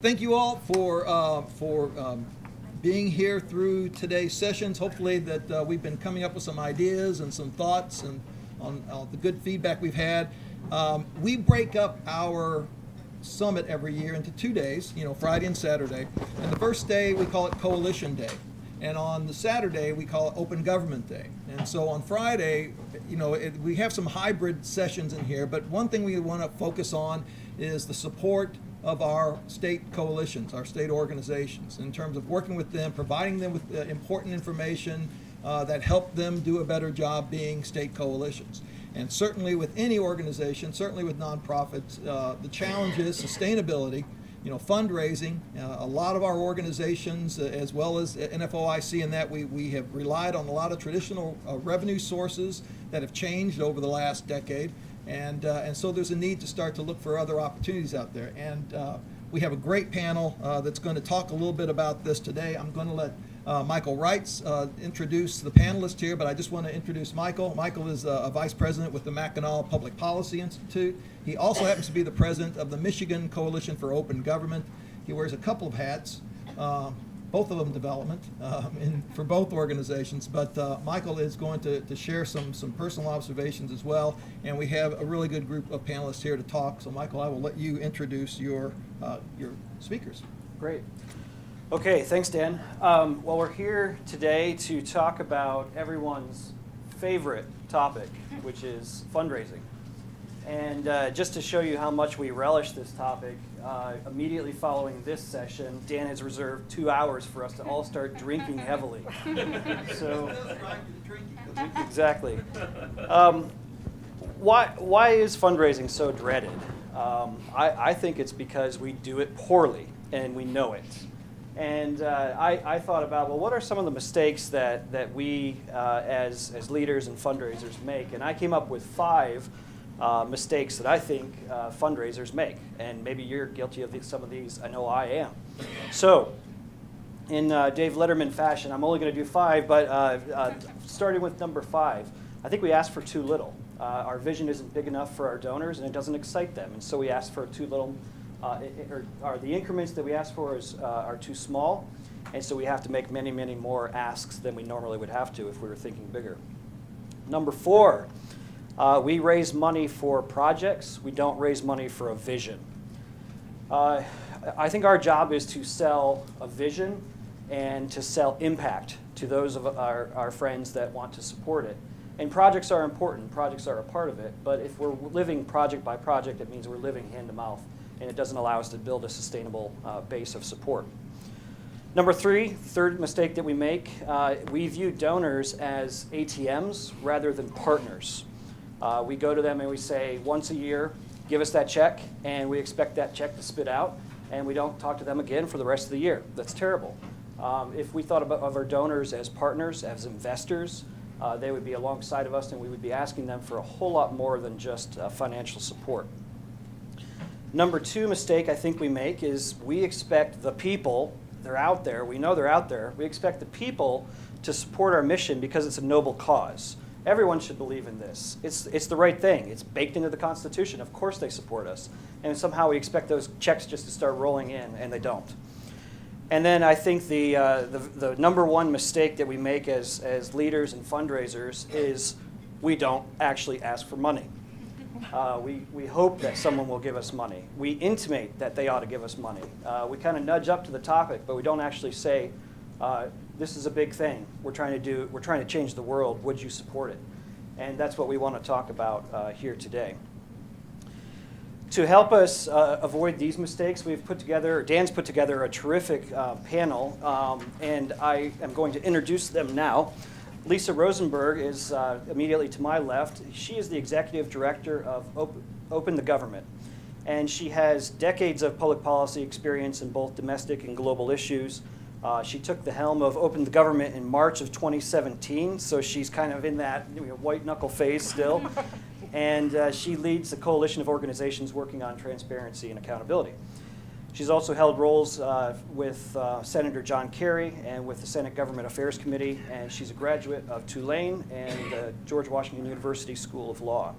Thank you all for being here through today's sessions. Hopefully that we've been coming up with some ideas and some thoughts and on the good feedback we've had. We break up our summit every year into 2 days, Friday and Saturday. And the first day we call it Coalition Day. And on the Saturday we call it Open Government Day. And so on Friday, we have some hybrid sessions in here, but one thing we want to focus on is the support of our state coalitions, our state organizations, in terms of working with them, providing them with important information that help them do a better job being state coalitions. And certainly with any organization, certainly with nonprofits, the challenge is sustainability, fundraising. A lot of our organizations, as well as NFOIC, in that we have relied on a lot of traditional revenue sources that have changed over the last decade. And so there's a need to start to look for other opportunities out there. And we have a great panel that's going to talk a little bit about this today. I'm going to let Michael Reitz introduce the panelists here, but I just want to introduce Michael. Michael is a vice president with the Mackinac Public Policy Institute. He also happens to be the president of the Michigan Coalition for Open Government. He wears a couple of hats, both of them development for both organizations, but Michael is going to share some personal observations as well, and we have a really good group of panelists here to talk. So Michael, I will let you introduce your speakers. Great. Okay, thanks, Dan. Well, we're here today to talk about everyone's favorite topic, which is fundraising. And just to show you how much we relish this topic, immediately following this session, Dan has reserved 2 hours for us to all start drinking heavily. So, exactly. Why is fundraising so dreaded? I think it's because we do it poorly, and we know it. And I thought about, well, what are some of the mistakes that we as leaders and fundraisers make? And I came up with 5 mistakes that I think fundraisers make. And maybe you're guilty of some of these. I know I am. So in Dave Letterman fashion, I'm only going to do 5, but starting with number 5, I think we ask for too little. Our vision isn't big enough for our donors, and it doesn't excite them. And so we ask for too little, or the increments that we ask for are too small. And so we have to make many, many more asks than we normally would have to if we were thinking bigger. Number 4. We raise money for projects. We don't raise money for a vision. I think our job is to sell a vision and to sell impact to those of our friends that want to support it. And projects are important. Projects are a part of it. But if we're living project by project, it means we're living hand to mouth, and it doesn't allow us to build a sustainable base of support. Number 3, third mistake that we make, we view donors as ATMs rather than partners. We go to them and we say, once a year, give us that check, and we expect that check to spit out, and we don't talk to them again for the rest of the year. That's terrible. If we thought of our donors as partners, as investors, they would be alongside of us, and we would be asking them for a whole lot more than just financial support. Number 2 mistake I think we make is we expect the people, they're out there, we know they're out there, we expect the people to support our mission because it's a noble cause. Everyone should believe in this. It's the right thing. It's baked into the Constitution. Of course they support us. And somehow we expect those checks just to start rolling in, and they don't. And then I think the number 1 mistake that we make as leaders and fundraisers is we don't actually ask for money. We hope that someone will give us money. We intimate that they ought to give us money. We kind of nudge up to the topic, but we don't actually say, this is a big thing. We're trying to change the world. Would you support it? And that's what we want to talk about here today. To help us avoid these mistakes, Dan's put together a terrific panel, and I am going to introduce them now. Lisa Rosenberg is immediately to my left. She is the executive director of OpenTheGovernment, and she has decades of public policy experience in both domestic and global issues. She took the helm of OpenTheGovernment in March of 2017, so she's kind of in that white knuckle phase still. And she leads the coalition of organizations working on transparency and accountability. She's also held roles with Senator John Kerry and with the Senate Government Affairs Committee, and she's a graduate of Tulane and the George Washington University School of Law.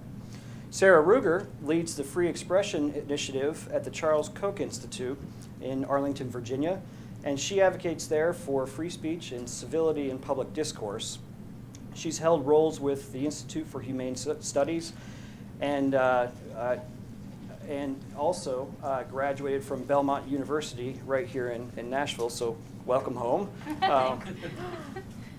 Sarah Ruger leads the Free Expression Initiative at the Charles Koch Institute, in Arlington, Virginia, and she advocates there for free speech and civility in public discourse. She's held roles with the Institute for Humane Studies and also graduated from Belmont University right here in Nashville, so welcome home.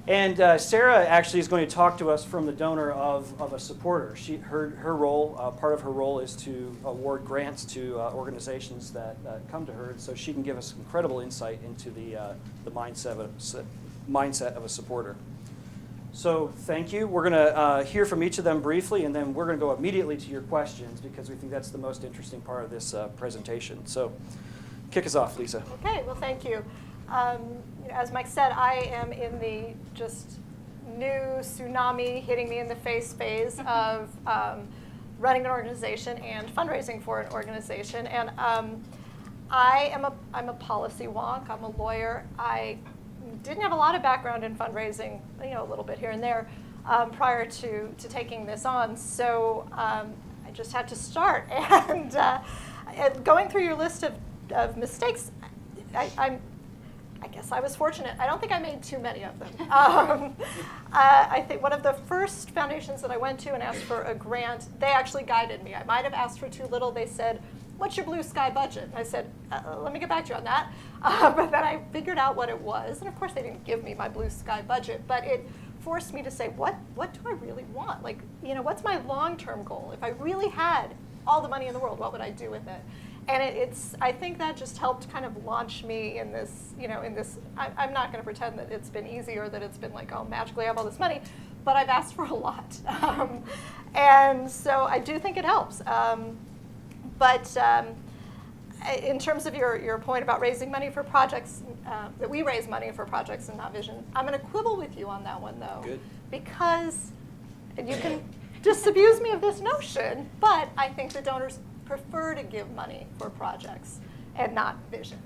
And Sarah actually is going to talk to us from the donor of a supporter. Her role, part of her role is to award grants to organizations that come to her, so she can give us incredible insight into the mindset of a supporter. So thank you. We're going to hear from each of them briefly, and then we're going to go immediately to your questions because we think that's the most interesting part of this presentation. So kick us off, Lisa. Okay, well, thank you. As Mike said, I am in the just new tsunami hitting me in the face phase of running an organization and fundraising for an organization. And I'm a policy wonk. I'm a lawyer. I didn't have a lot of background in fundraising, a little bit here and there, prior to taking this on. So I just had to start. And going through your list of mistakes, I guess I was fortunate. I don't think I made too many of them. I think one of the first foundations that I went to and asked for a grant, they actually guided me. I might have asked for too little. They said, "What's your blue sky budget?" And I said, "Let me get back to you on that." But then I figured out what it was. And of course, they didn't give me my blue sky budget, but it forced me to say, what do I really want? Like, what's my long-term goal? If I really had all the money in the world, what would I do with it? And I think that just helped kind of launch me in this, I'm not going to pretend that it's been easy or that it's been like, oh, magically I have all this money, but I've asked for a lot. And so I do think it helps. But in terms of your point about raising money for projects, that we raise money for projects and not vision, I'm going to quibble with you on that one, though. Good. Because, and you can disabuse me of this notion, but I think the donors prefer to give money for projects and not vision.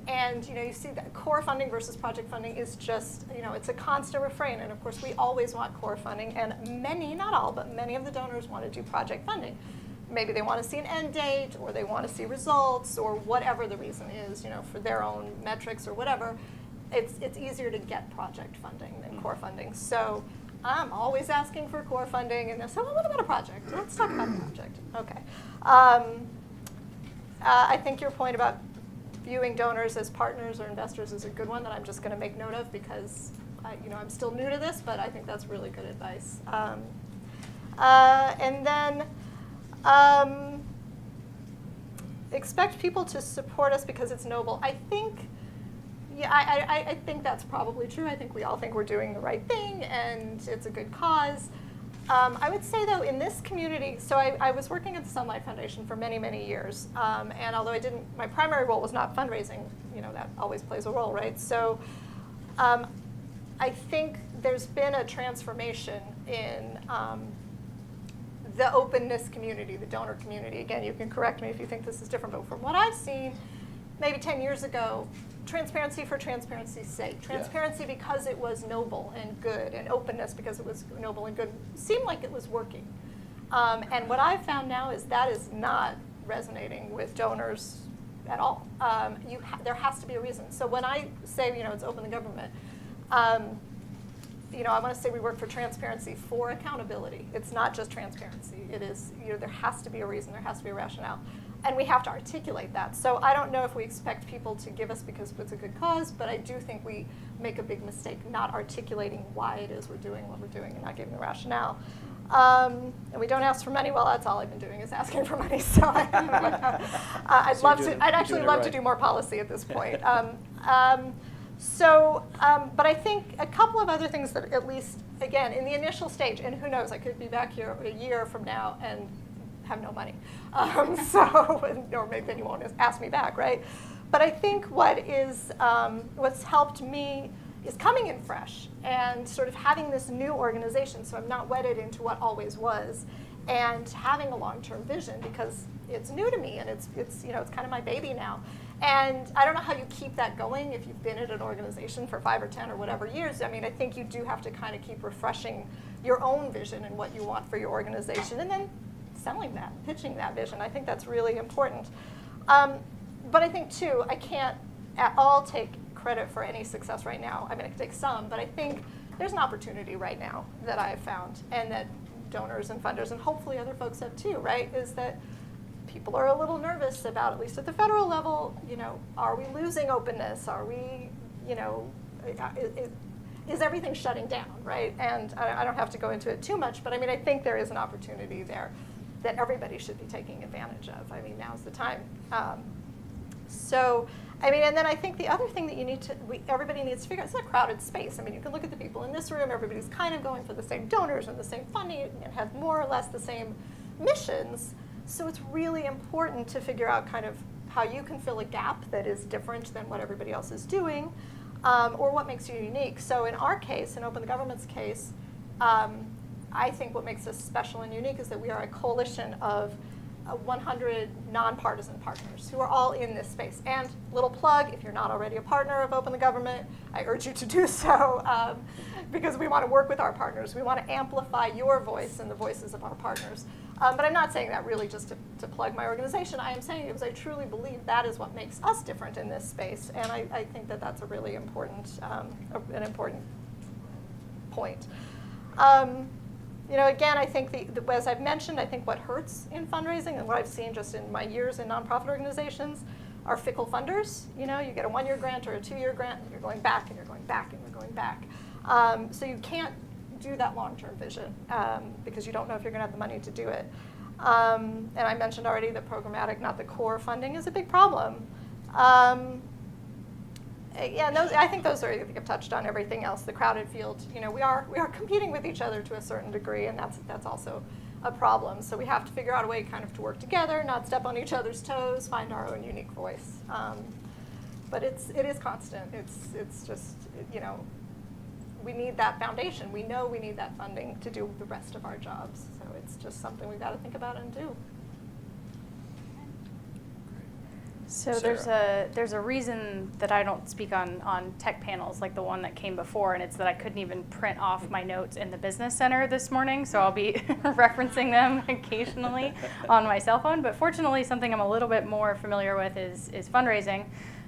And you see that core funding versus project funding is just, it's a constant refrain. And of course, we always want core funding, and many, not all, but many of the donors want to do project funding. Maybe they want to see an end date, or they want to see results, or whatever the reason is, for their own metrics or whatever. It's easier to get project funding than core funding. So I'm always asking for core funding, and they'll say, well, what about a project? Let's talk about a project. Okay. I think your point about viewing donors as partners or investors is a good one that I'm just going to make note of because I'm still new to this, but I think that's really good advice. And then expect people to support us because it's noble. I think that's probably true. I think we all think we're doing the right thing and it's a good cause. I would say, though, in this community, so I was working at the Sunlight Foundation for many, many years. And although my primary role was not fundraising, that always plays a role, right? So I think there's been a transformation in the openness community, the donor community. Again, you can correct me if you think this is different, but from what I've seen, maybe 10 years ago, transparency for transparency's sake. Transparency because it was noble and good, and openness because it was noble and good seemed like it was working. And what I've found now is that is not resonating with donors at all. There has to be a reason. So when I say, it's OpenTheGovernment, I want to say we work for transparency for accountability. It's not just transparency. It is, there has to be a reason, there has to be a rationale. And we have to articulate that. So I don't know if we expect people to give us because it's a good cause, but I do think we make a big mistake not articulating why it is we're doing what we're doing and not giving the rationale. And we don't ask for money. Well, that's all I've been doing is asking for money. So I'd actually love to do more policy at this point. But I think a couple of other things that at least, again, in the initial stage, and who knows, I could be back here a year from now and have no money. Or maybe then you won't ask me back, right? But I think what's helped me is coming in fresh and sort of having this new organization, so I'm not wedded into what always was, and having a long-term vision because it's new to me and it's kind of my baby now. And I don't know how you keep that going if you've been at an organization for 5 or 10 or whatever years. I mean, I think you do have to kind of keep refreshing your own vision and what you want for your organization, and then selling that, pitching that vision. I think that's really important. but I think, too, I can't at all take credit for any success right now. I mean, I can take some, but I think there's an opportunity right now that I've found, and that donors and funders, and hopefully other folks have too, right, is that people are a little nervous about, at least at the federal level, are we losing openness? Are we, is everything shutting down, right? And I don't have to go into it too much, but I mean, I think there is an opportunity there that everybody should be taking advantage of. I mean, now's the time. So, I mean, and then I think the other thing that everybody needs to figure out, it's a crowded space. I mean, you can look at the people in this room, everybody's kind of going for the same donors and the same funding and have more or less the same missions. So it's really important to figure out kind of how you can fill a gap that is different than what everybody else is doing, or what makes you unique. So in our case, in OpenTheGovernment's case, I think what makes us special and unique is that we are a coalition of 100 nonpartisan partners who are all in this space. And little plug, if you're not already a partner of OpenTheGovernment, I urge you to do so, because we want to work with our partners. We want to amplify your voice and the voices of our partners. But I'm not saying that really just to plug my organization. I am saying it because I truly believe that is what makes us different in this space. And I think that that's a really important, an important point. Again, I think, as I've mentioned, I think what hurts in fundraising and what I've seen just in my years in nonprofit organizations are fickle funders. You get a 1-year grant or a 2-year grant, and you're going back, and you're going back, and you're going back. So you can't do that long-term vision because you don't know if you're going to have the money to do it. And I mentioned already that programmatic, not the core funding, is a big problem. Yeah, and I think those are, I think I've touched on everything else. The crowded field, we are competing with each other to a certain degree, and that's also a problem. So we have to figure out a way kind of to work together, not step on each other's toes, find our own unique voice. But it is constant. It's just, we need that foundation. We know we need that funding to do the rest of our jobs. So it's just something we've got to think about and do. So Sarah. there's a reason that I don't speak on tech panels like the one that came before, and it's that I couldn't even print off my notes in the business center this morning, so I'll be referencing them occasionally on my cell phone. But fortunately, something I'm a little bit more familiar with is fundraising.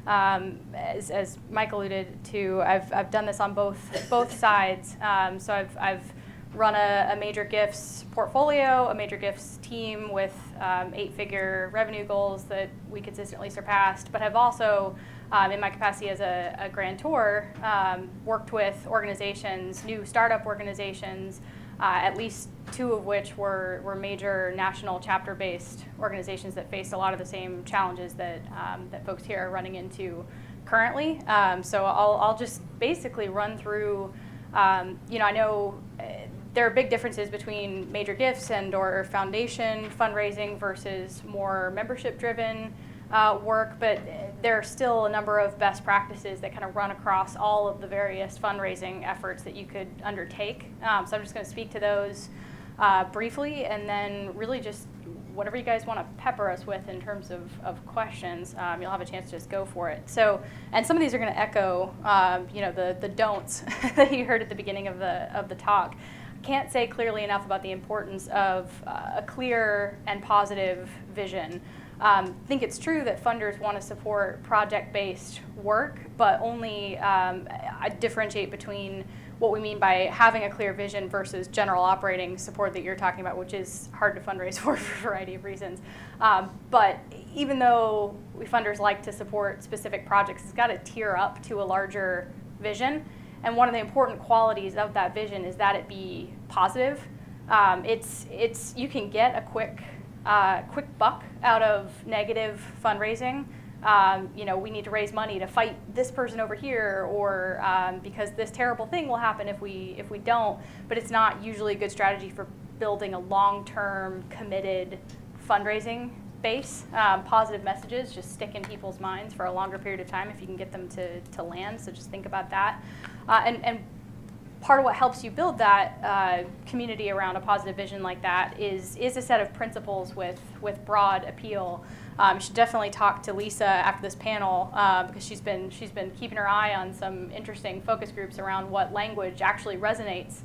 As Mike alluded to, I've done this on both sides. So I've run a major gifts portfolio, a major gifts team with 8-figure revenue goals that we consistently surpassed, but have also, in my capacity as a grantor, worked with organizations, new startup organizations, at least 2 of which were major national chapter-based organizations that faced a lot of the same challenges that folks here are running into currently. So I'll just basically run through, I know there are big differences between major gifts or foundation fundraising versus more membership-driven work, but there are still a number of best practices that kind of run across all of the various fundraising efforts that you could undertake. So I'm just going to speak to those briefly, and then really just whatever you guys want to pepper us with in terms of questions, you'll have a chance to just go for it. So, and some of these are going to echo, the don'ts that you heard at the beginning of the talk. Can't say clearly enough about the importance of a clear and positive vision. I think it's true that funders want to support project-based work, but only I differentiate between what we mean by having a clear vision versus general operating support that you're talking about, which is hard to fundraise for a variety of reasons. But even though we funders like to support specific projects, it's got to tier up to a larger vision. And one of the important qualities of that vision is that it be positive. You can get a quick buck out of negative fundraising. We need to raise money to fight this person over here, or because this terrible thing will happen if we don't. But it's not usually a good strategy for building a long-term committed fundraising base. Positive messages just stick in people's minds for a longer period of time if you can get them to land. So just think about that. And part of what helps you build that community around a positive vision like that is a set of principles with broad appeal. You should definitely talk to Lisa after this panel because she's been keeping her eye on some interesting focus groups around what language actually resonates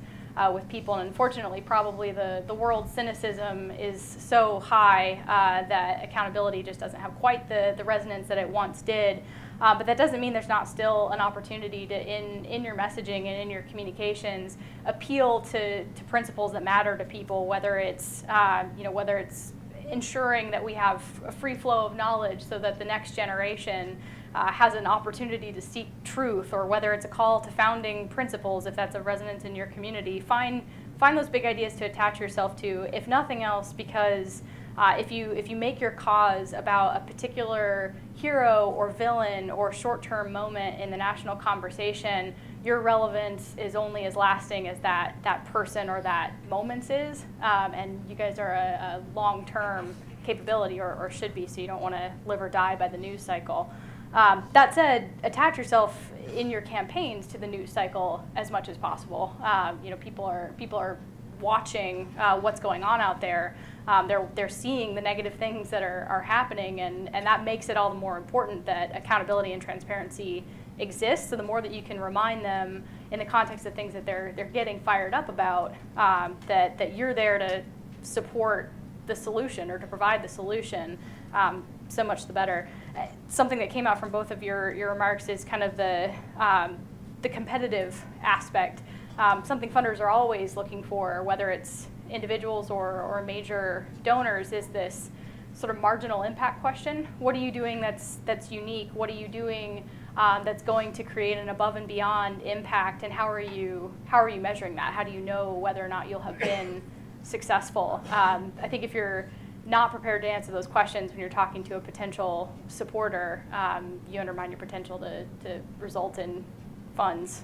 with people. And unfortunately, probably the world's cynicism is so high that accountability just doesn't have quite the resonance that it once did. But that doesn't mean there's not still an opportunity to, in your messaging and in your communications, appeal to principles that matter to people, whether it's ensuring that we have a free flow of knowledge so that the next generation has an opportunity to seek truth, or whether it's a call to founding principles, if that's a resonance in your community. Find those big ideas to attach yourself to, if nothing else, because if you make your cause about a particular hero or villain or short-term moment in the national conversation, your relevance is only as lasting as that person or that moment is. And you guys are a long-term capability, or should be, so you don't want to live or die by the news cycle. That said, attach yourself in your campaigns to the news cycle as much as possible. People are watching what's going on out there. They're seeing the negative things that are happening, and that makes it all the more important that accountability and transparency exists. So the more that you can remind them in the context of things that they're getting fired up about, that you're there to support the solution or to provide the solution, so much the better. Something that came out from both of your remarks is kind of the competitive aspect. Something funders are always looking for, whether it's individuals or major donors, is this sort of marginal impact question. What are you doing that's unique? What are you doing that's going to create an above and beyond impact, and how are you measuring that? How do you know whether or not you'll have been successful? I think if you're not prepared to answer those questions when you're talking to a potential supporter, you undermine your potential to result in funds.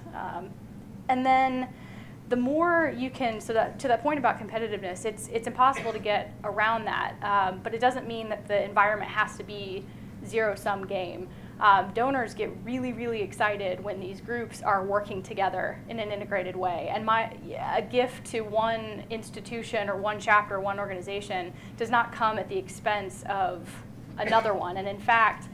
And then the more you can, to that point about competitiveness, it's impossible to get around that, but it doesn't mean that the environment has to be zero-sum game. Donors get really, really excited when these groups are working together in an integrated way. And a gift to one institution or one chapter, one organization, does not come at the expense of another one. And in fact,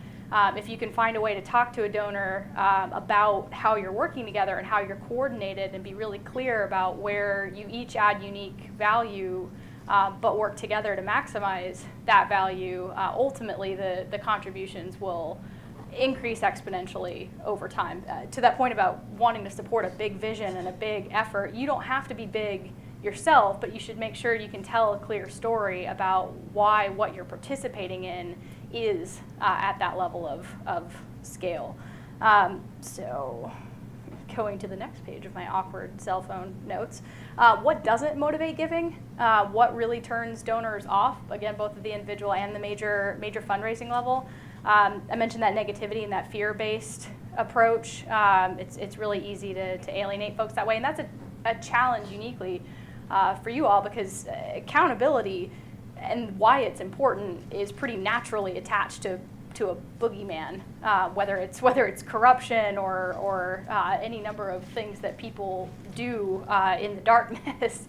if you can find a way to talk to a donor about how you're working together and how you're coordinated, and be really clear about where you each add unique value, but work together to maximize that value, ultimately the contributions will increase exponentially over time. To that point about wanting to support a big vision and a big effort, you don't have to be big yourself, but you should make sure you can tell a clear story about why what you're participating in is at that level of scale. So going to the next page of my awkward cell phone notes, what doesn't motivate giving? What really turns donors off? Again, both at the individual and the major fundraising level. I mentioned that negativity and that fear-based approach. It's really easy to alienate folks that way, and that's a challenge uniquely for you all, because accountability and why it's important is pretty naturally attached to a boogeyman, whether it's corruption or any number of things that people do in the darkness.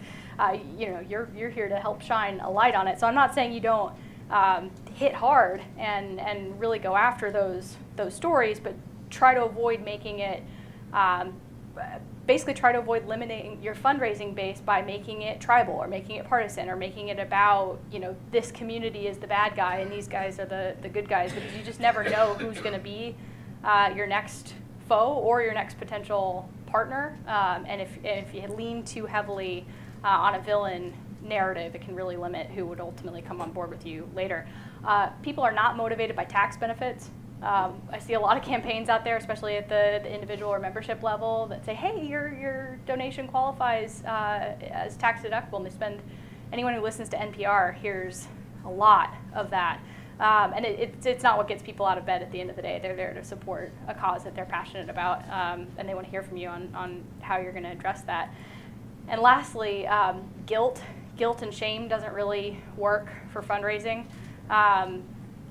You're here to help shine a light on it. So I'm not saying you don't hit hard and really go after those stories, but try to avoid making it. Basically try to avoid limiting your fundraising base by making it tribal or making it partisan or making it about, this community is the bad guy and these guys are the good guys, because you just never know who's going to be your next foe or your next potential partner. And if you lean too heavily on a villain narrative, it can really limit who would ultimately come on board with you later. People are not motivated by tax benefits. I see a lot of campaigns out there, especially at the individual or membership level, that say, hey, your donation qualifies as tax deductible, and they spend, anyone who listens to NPR hears a lot of that. And it's not what gets people out of bed at the end of the day. They're there to support a cause that they're passionate about, and they want to hear from you on how you're going to address that. And lastly, guilt and shame doesn't really work for fundraising.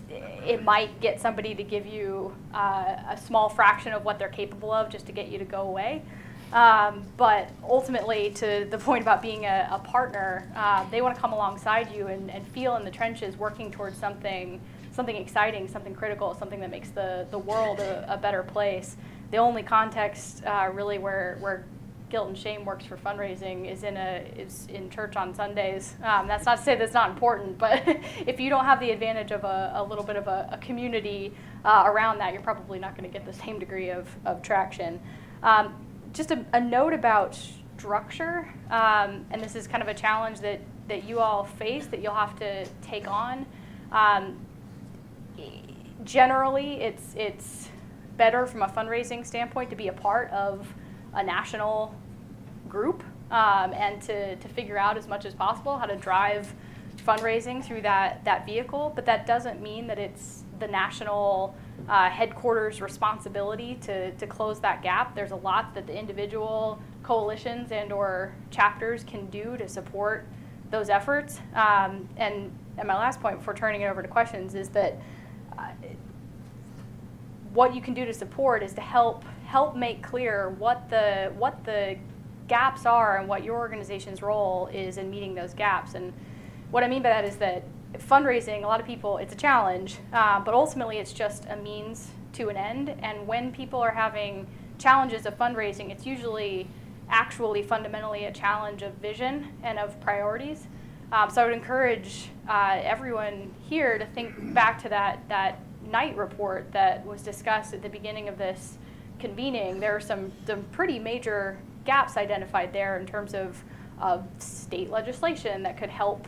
It might get somebody to give you a small fraction of what they're capable of just to get you to go away. But ultimately, to the point about being a partner, they want to come alongside you and feel in the trenches working towards something exciting, something critical, something that makes the world a better place. The only context really where guilt and shame works for fundraising is in church on Sundays. That's not to say that's not important, but if you don't have the advantage of a little bit of a community around that, you're probably not going to get the same degree of traction. Just a note about structure, and this is kind of a challenge that you all face that you'll have to take on. Generally, it's better from a fundraising standpoint to be a part of a national group and to figure out as much as possible how to drive fundraising through that vehicle. But that doesn't mean that it's the national headquarters responsibility to close that gap. There's a lot that the individual coalitions and or chapters can do to support those efforts. And my last point before turning it over to questions is that what you can do to support is to help make clear what the gaps are and what your organization's role is in meeting those gaps. And what I mean by that is that fundraising, a lot of people, it's a challenge, but ultimately it's just a means to an end. And when people are having challenges of fundraising, it's usually actually fundamentally a challenge of vision and of priorities. So I would encourage everyone here to think back to that night report that was discussed at the beginning of this convening. There are some pretty major gaps identified there in terms of state legislation that could help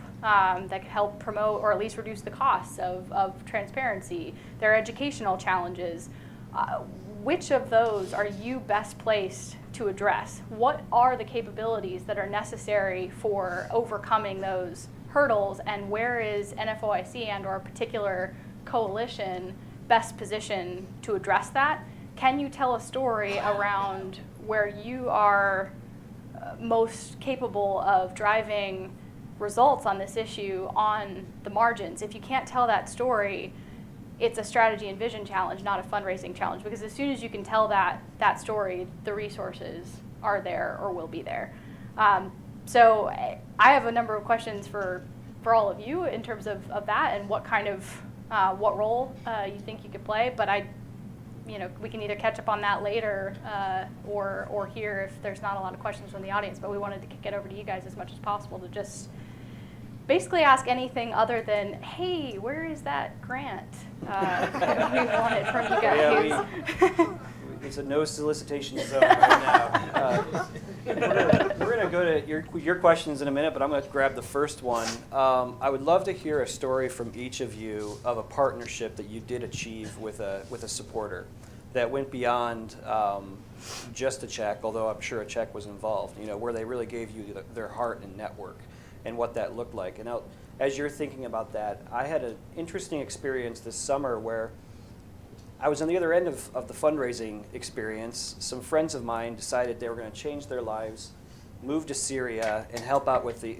promote or at least reduce the costs of transparency. There are educational challenges. Which of those are you best placed to address? What are the capabilities that are necessary for overcoming those hurdles, and where is NFOIC and or a particular coalition best positioned to address that? Can you tell a story around where you are most capable of driving results on this issue on the margins? If you can't tell that story, it's a strategy and vision challenge, not a fundraising challenge, because as soon as you can tell that story, the resources are there or will be there. So I have a number of questions for all of you in terms of that and what kind of what role you think you could play. But we can either catch up on that later or here if there's not a lot of questions from the audience. But we wanted to kick it over to you guys as much as possible to just basically ask anything other than, hey, where is that grant that we wanted from you guys? Yeah, it's a no solicitation zone right now. We're going to go to your questions in a minute, but I'm going to grab the first one. I would love to hear a story from each of you of a partnership that you did achieve with a supporter that went beyond just a check, although I'm sure a check was involved, where they really gave you their heart and network and what that looked like. And as you're thinking about that, I had an interesting experience this summer where I was on the other end of the fundraising experience. Some friends of mine decided they were going to change their lives, move to Syria, and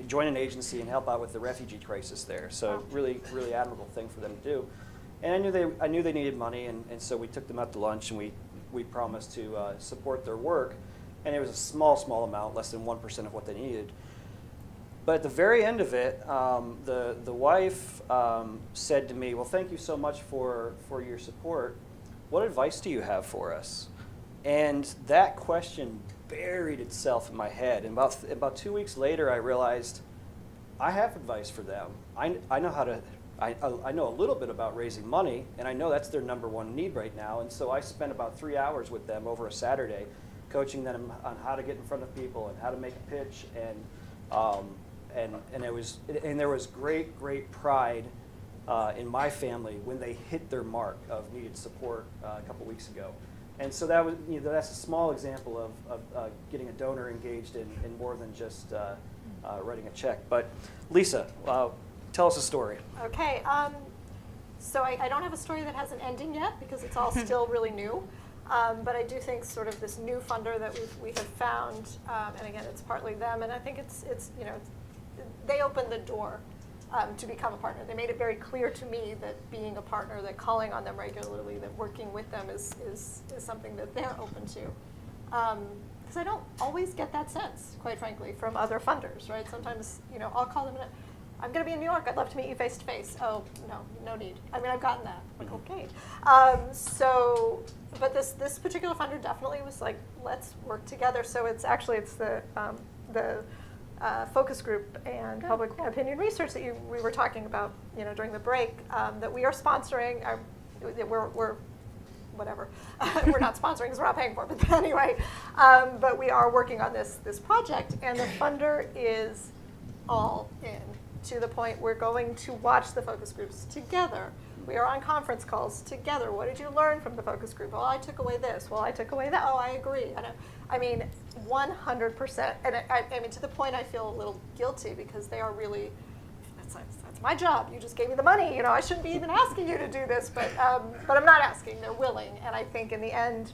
join an agency and help out with the refugee crisis there. So really, really admirable thing for them to do. And I knew they needed money, and so we took them out to lunch, and we promised to support their work. And it was a small amount, less than 1% of what they needed. But at the very end of it, the wife said to me, well, thank you so much for your support. What advice do you have for us? And that question buried itself in my head. And about 2 weeks later, I realized I have advice for them. I know how to. I know a little bit about raising money, and I know that's their number one need right now. And so I spent about 3 hours with them over a Saturday, coaching them on how to get in front of people and how to make a pitch, and there was great pride in my family when they hit their mark of needed support a couple weeks ago. And so that's a small example of getting a donor engaged in more than just writing a check. But Lisa, tell us a story. Okay, so I don't have a story that has an ending yet because it's all still really new. But I do think sort of this new funder that we have found, and again, it's partly them, and I think it's they opened the door to become a partner. They made it very clear to me that being a partner, that calling on them regularly, that working with them is something that they're open to. Because I don't always get that sense, quite frankly, from other funders, right? Sometimes, I'll call them, I'm going to be in New York. I'd love to meet you face to face. Oh, no need. I mean, I've gotten that. I'm like, okay. But this particular funder definitely was like, let's work together. So it's the focus group and public opinion research that we were talking about, during the break, that we are sponsoring. We're whatever. We're not sponsoring because we're not paying for it. But anyway, but we are working on this project, and the funder is all in, to the point we're going to watch the focus groups together. We are on conference calls together. What did you learn from the focus group? Well, I took away this. Well, I took away that. Oh, I agree. I mean, 100%. And I mean, to the point I feel a little guilty because they are really, that's my job. You just gave me the money. I shouldn't be even asking you to do this. But I'm not asking. They're willing. And I think in the end,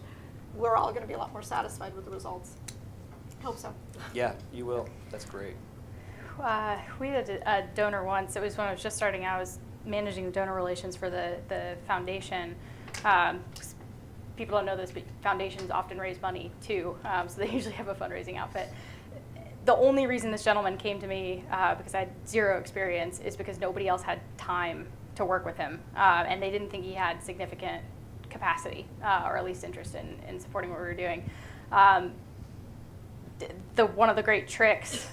we're all going to be a lot more satisfied with the results. Hope so. Yeah, you will. That's great. We had a donor once. It was when I was just starting out. I was managing the donor relations for the foundation. People don't know this, but foundations often raise money too, so they usually have a fundraising outfit. The only reason this gentleman came to me, because I had zero experience, is because nobody else had time to work with him, and they didn't think he had significant capacity, or at least interest in supporting what we were doing. One of the great tricks,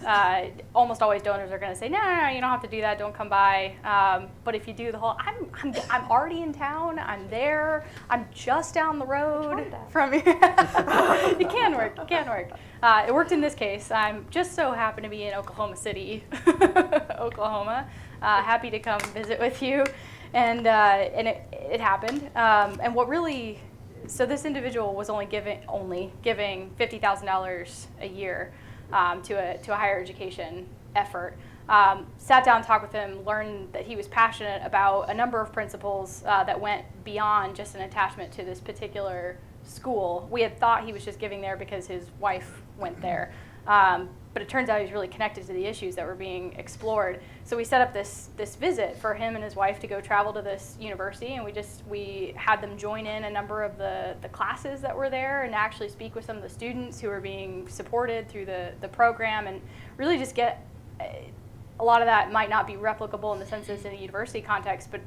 almost always donors are going to say, no, you don't have to do that, don't come by. But if you do the whole, I'm already in town, I'm there, I'm just down the road from here. It can work. It worked in this case. I'm just so happen to be in Oklahoma City, Oklahoma. Happy to come visit with you. And it happened. And what really, so this individual was only giving $50,000 a year to a higher education effort. Sat down, talked with him, learned that he was passionate about a number of principles that went beyond just an attachment to this particular school. We had thought he was just giving there because his wife went there. But it turns out he's really connected to the issues that were being explored. So we set up this visit for him and his wife to go travel to this university, and we had them join in a number of the classes that were there and actually speak with some of the students who were being supported through the program, and really just get a lot of that might not be replicable in the sense that it's in a university context, but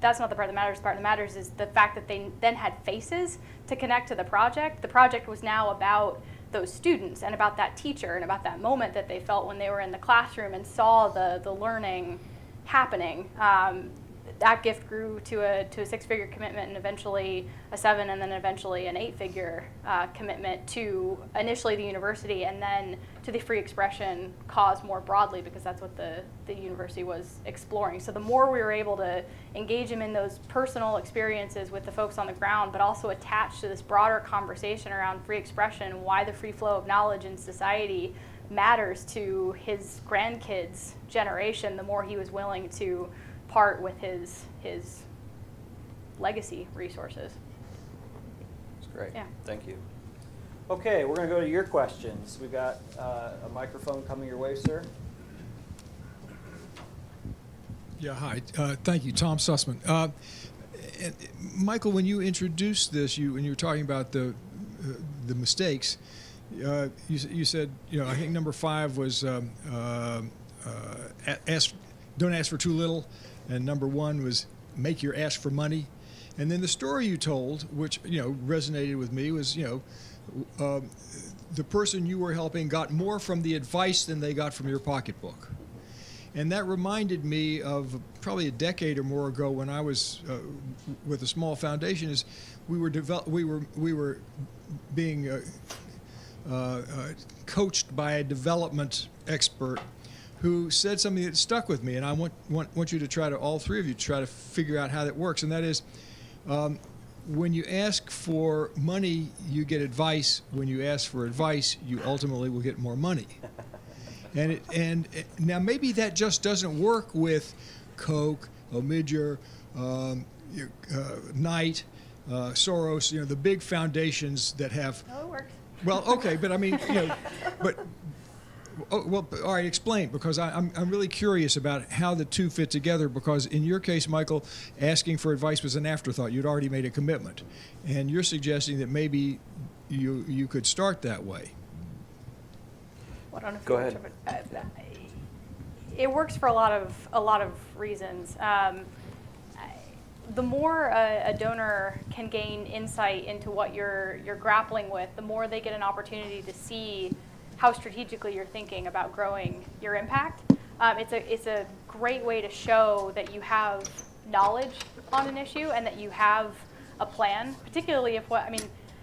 that's not the part that matters. The part that matters is the fact that they then had faces to connect to the project. The project was now about those students and about that teacher and about that moment that they felt when they were in the classroom and saw the learning happening. That gift grew to a 6-figure commitment and eventually a 7 and then eventually an 8-figure commitment to initially the university and then to the free expression cause more broadly, because that's what the university was exploring. So the more we were able to engage him in those personal experiences with the folks on the ground, but also attach to this broader conversation around free expression and why the free flow of knowledge in society matters to his grandkids' generation, the more he was willing to part with his legacy resources. That's great. Yeah. Thank you. Okay, we're going to go to your questions. We've got a microphone coming your way, sir. Yeah, hi. Thank you, Tom Sussman. And Michael, when you introduced this, when you were talking about the mistakes, you said, I think number 5 was don't ask for too little, and number 1 was make your ask for money. And then the story you told, which resonated with me, was the person you were helping got more from the advice than they got from your pocketbook. And that reminded me of probably a decade or more ago when I was with a small foundation. Is we were being coached by a development expert who said something that stuck with me, and I want you to try to, all three of you, try to figure out how that works. And that is, when you ask for money, you get advice. When you ask for advice, you ultimately will get more money. And now maybe that just doesn't work with Koch, Omidger, Knight, Soros, the big foundations that have. Oh, it works. Well, okay, but I mean, but. Oh, well, all right, explain, because I'm really curious about how the two fit together, because in your case, Michael, asking for advice was an afterthought. You'd already made a commitment. And you're suggesting that maybe you could start that way. Well, I don't know if Go you ahead. it works for a lot of reasons. The more a donor can gain insight into what you're grappling with, the more they get an opportunity to see how strategically you're thinking about growing your impact. It's a great way to show that you have knowledge on an issue and that you have a plan, particularly if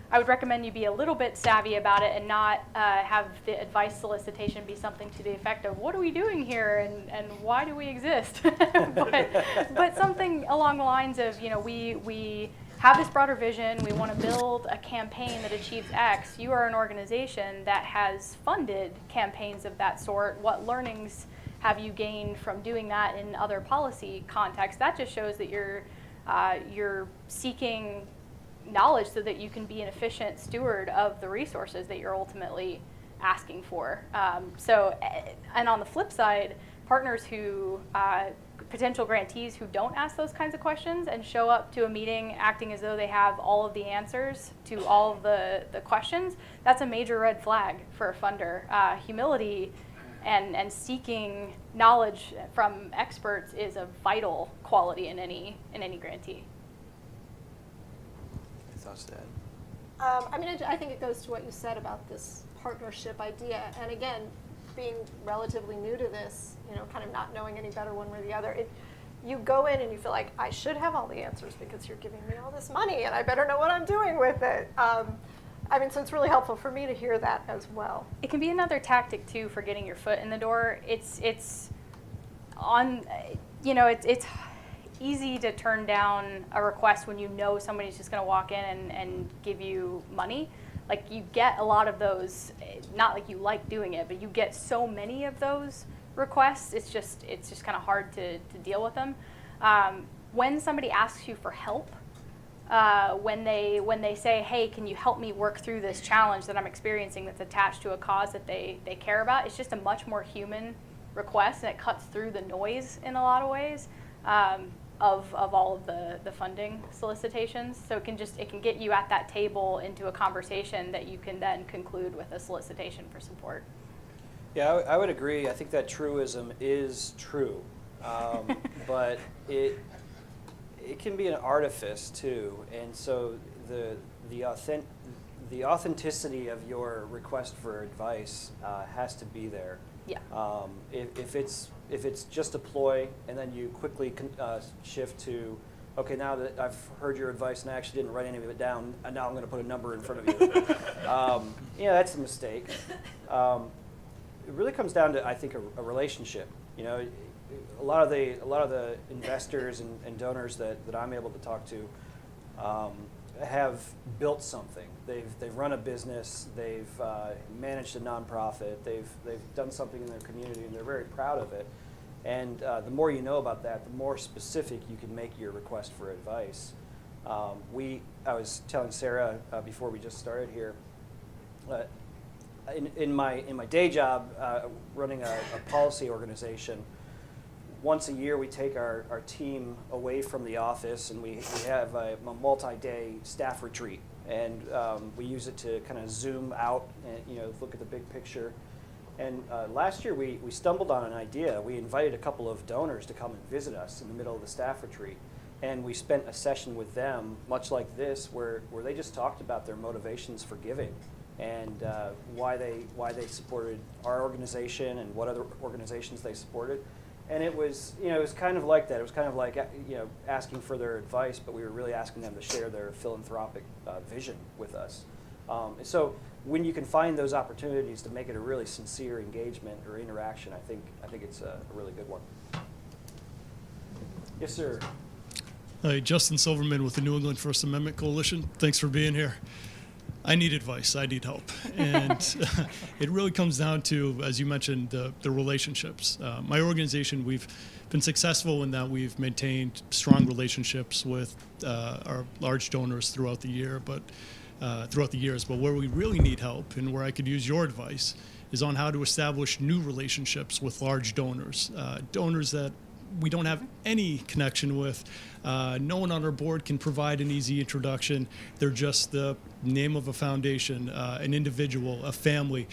I would recommend you be a little bit savvy about it and not have the advice solicitation be something to the effect of, what are we doing here and why do we exist? but something along the lines of, we have this broader vision, we want to build a campaign that achieves X. You are an organization that has funded campaigns of that sort. What learnings have you gained from doing that in other policy contexts? That just shows that you're seeking knowledge so that you can be an efficient steward of the resources that you're ultimately asking for. And on the flip side, partners who, potential grantees who don't ask those kinds of questions and show up to a meeting acting as though they have all of the answers to all of the questions, that's a major red flag for a funder. Humility and seeking knowledge from experts is a vital quality in any grantee. Thoughts to add? I think it goes to what you said about this partnership idea. And again, being relatively new to this, kind of not knowing any better one way or the other, you go in and you feel like, I should have all the answers because you're giving me all this money and I better know what I'm doing with it. So it's really helpful for me to hear that as well. It can be another tactic too for getting your foot in the door. It's easy to turn down a request when you know somebody's just going to walk in and give you money. Like, you get a lot of those, not like you like doing it, but you get so many of those requests, it's just kind of hard to deal with them. When somebody asks you for help, when they say, hey, can you help me work through this challenge that I'm experiencing that's attached to a cause that they care about, it's just a much more human request, and it cuts through the noise in a lot of ways. Of all of the funding solicitations. So it can get you at that table into a conversation that you can then conclude with a solicitation for support. Yeah, I would agree. I think that truism is true, but it can be an artifice too. And so the authenticity of your request for advice has to be there. Yeah. If it's just a ploy, and then you quickly shift to, okay, now that I've heard your advice and I actually didn't write any of it down, and now I'm going to put a number in front of you. That's a mistake. It really comes down to, I think, a relationship. A lot of the investors and donors that I'm able to talk to have built something. They've run a business. They've managed a nonprofit. They've done something in their community, and they're very proud of it. And the more you know about that, the more specific you can make your request for advice. I was telling Sarah before we just started here. In my day job, running a policy organization, once a year we take our team away from the office and we have a multi-day staff retreat, and we use it to kind of zoom out and look at the big picture. And last year we stumbled on an idea. We invited a couple of donors to come and visit us in the middle of the staff retreat, and we spent a session with them much like this where they just talked about their motivations for giving and why they supported our organization and what other organizations they supported. And it was kind of like that. It was kind of like asking for their advice, but we were really asking them to share their philanthropic vision with us. So when you can find those opportunities to make it a really sincere engagement or interaction, I think it's a really good one. Yes, sir. Hi, Justin Silverman with the New England First Amendment Coalition. Thanks for being here. I need advice. I need help. And it really comes down to, as you mentioned, the relationships. My organization, we've been successful in that we've maintained strong relationships with our large donors throughout the year, throughout the years. But where we really need help and where I could use your advice is on how to establish new relationships with large donors, donors that we don't have any connection with. No one on our board can provide an easy introduction. They're just the name of a foundation, an individual, a family,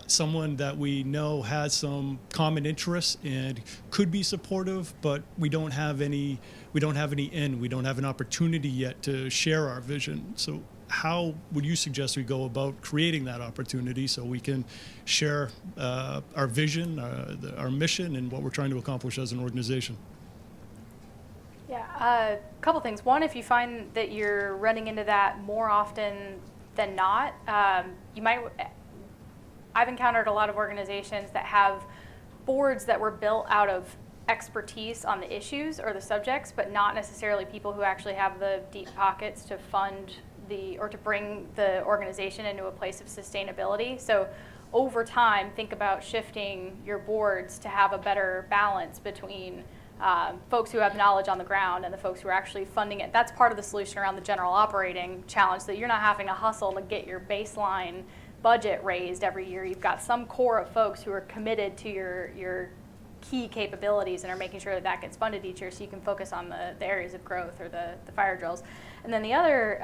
someone that we know has some common interests and could be supportive, but we don't have any in. We don't have an opportunity yet to share our vision. So how would you suggest we go about creating that opportunity so we can share our vision, our mission, and what we're trying to accomplish as an organization? Yeah, a couple things. One, if you find that you're running into that more often than not, you might. I've encountered a lot of organizations that have boards that were built out of expertise on the issues or the subjects, but not necessarily people who actually have the deep pockets to fund or to bring the organization into a place of sustainability. So over time, think about shifting your boards to have a better balance between folks who have knowledge on the ground and the folks who are actually funding it. That's part of the solution around the general operating challenge, that you're not having to hustle to get your baseline budget raised every year. You've got some core of folks who are committed to your key capabilities and are making sure that gets funded each year so you can focus on the areas of growth or the fire drills. And then the other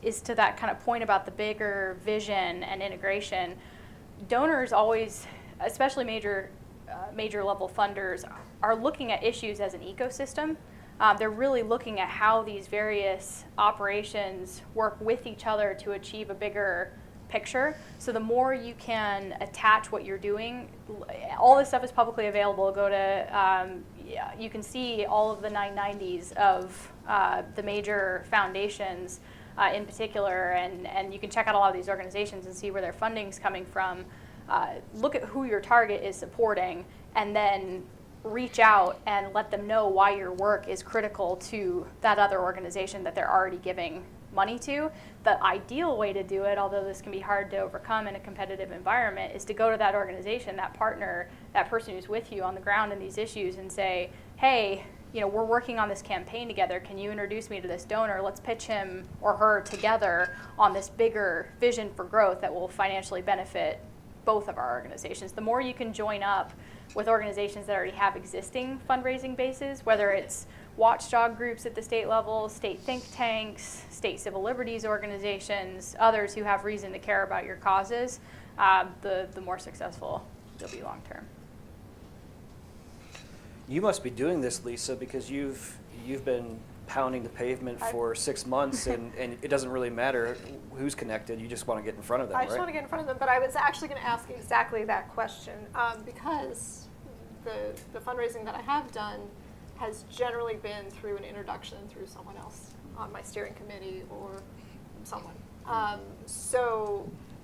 is to that kind of point about the bigger vision and integration. Donors always, especially major level funders, are looking at issues as an ecosystem. They're really looking at how these various operations work with each other to achieve a bigger picture. So the more you can attach what you're doing, all this stuff is publicly available. Go to, you can see all of the 990s of the major foundations in particular, and you can check out a lot of these organizations and see where their funding's coming from. Look at who your target is supporting, and then reach out and let them know why your work is critical to that other organization that they're already giving money to. The ideal way to do it, although this can be hard to overcome in a competitive environment, is to go to that organization, that partner, that person who's with you on the ground in these issues and say, hey, we're working on this campaign together. Can you introduce me to this donor? Let's pitch him or her together on this bigger vision for growth that will financially benefit both of our organizations. The more you can join up with organizations that already have existing fundraising bases, whether it's watchdog groups at the state level, state think tanks, state civil liberties organizations, others who have reason to care about your causes, the more successful you'll be long term. You must be doing this, Lisa, because you've been pounding the pavement for 6 months, and it doesn't really matter who's connected. You just want to get in front of them, I right? just want to get in front of them, but I was actually going to ask exactly that question because the fundraising that I have done has generally been through an introduction through someone else on my steering committee or someone.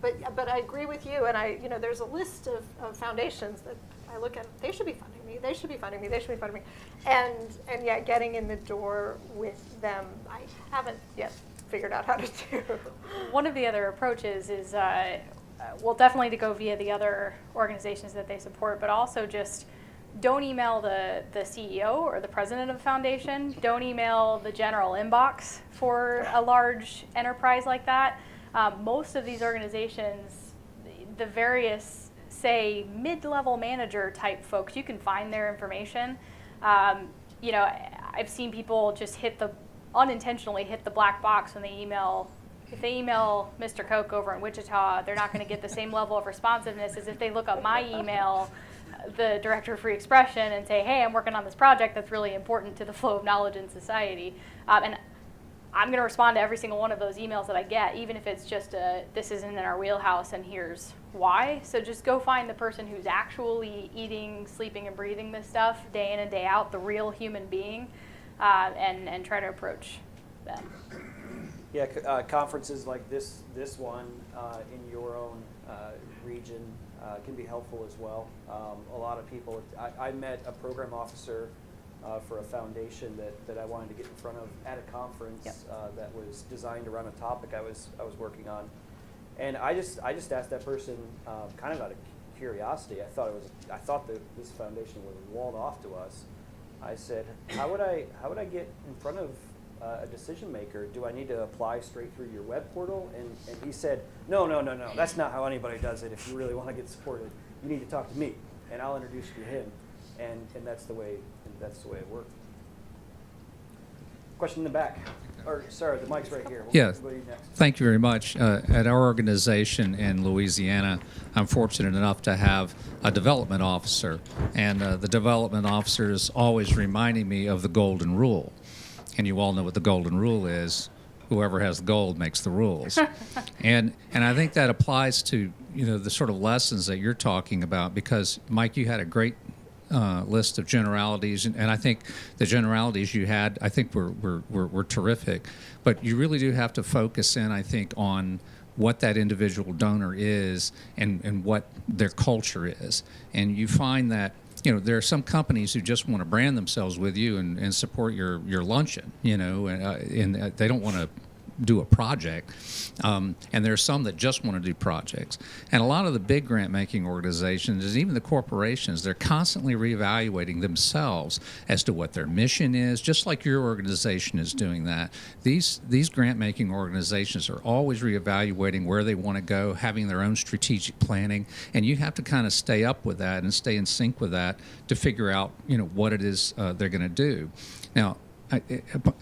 But I agree with you, and there's a list of foundations that I look at. They should be funding me. They should be funding me. They should be funding me. And yet, getting in the door with them, I haven't yet figured out how to do. One of the other approaches is, well, definitely to go via the other organizations that they support, but also just don't email the CEO or the president of the foundation. Don't email the general inbox for a large enterprise like that. Most of these organizations, the various, say, mid-level manager type folks, you can find their information. I've seen people just unintentionally hit the black box when they email. If they email Mr. Koch over in Wichita, they're not going to get the same level of responsiveness as if they look up my email, the Director of Free Expression, and say, hey, I'm working on this project that's really important to the flow of knowledge in society. And I'm going to respond to every single one of those emails that I get, even if it's just this isn't in our wheelhouse and here's why. So just go find the person who's actually eating, sleeping, and breathing this stuff day in and day out, the real human being, and try to approach them. Yeah, conferences like this one in your own region can be helpful as well. A lot of people, I met a program officer for a foundation that I wanted to get in front of at a conference. Yep. That was designed around a topic I was working on, and I just asked that person kind of out of curiosity. I thought that this foundation was walled off to us. I said, how would I get in front of a decision maker? Do I need to apply straight through your web portal? And he said, no, that's not how anybody does it. If you really want to get supported, you need to talk to me, and I'll introduce you to him. and that's the way it worked. Question in the back. Or, sorry, the mic's right here. Yeah. We'll go to you next. Thank you very much. At our organization in Louisiana, I'm fortunate enough to have a development officer, and the development officer is always reminding me of the golden rule. And you all know what the golden rule is. Whoever has the gold makes the rules. and I think that applies to, the sort of lessons that you're talking about, because, Mike, you had a great list of generalities, and I think the generalities you had, I think were terrific. But you really do have to focus in, I think, on what that individual donor is and what their culture is. And you find that, there are some companies who just want to brand themselves with you and support your luncheon, and they don't want to do a project. And there are some that just want to do projects. And a lot of the big grant-making organizations, and even the corporations, they're constantly reevaluating themselves as to what their mission is, just like your organization is doing that. These grant-making organizations are always reevaluating where they want to go, having their own strategic planning, and you have to kind of stay up with that and stay in sync with that to figure out, what it is they're going to do. Now,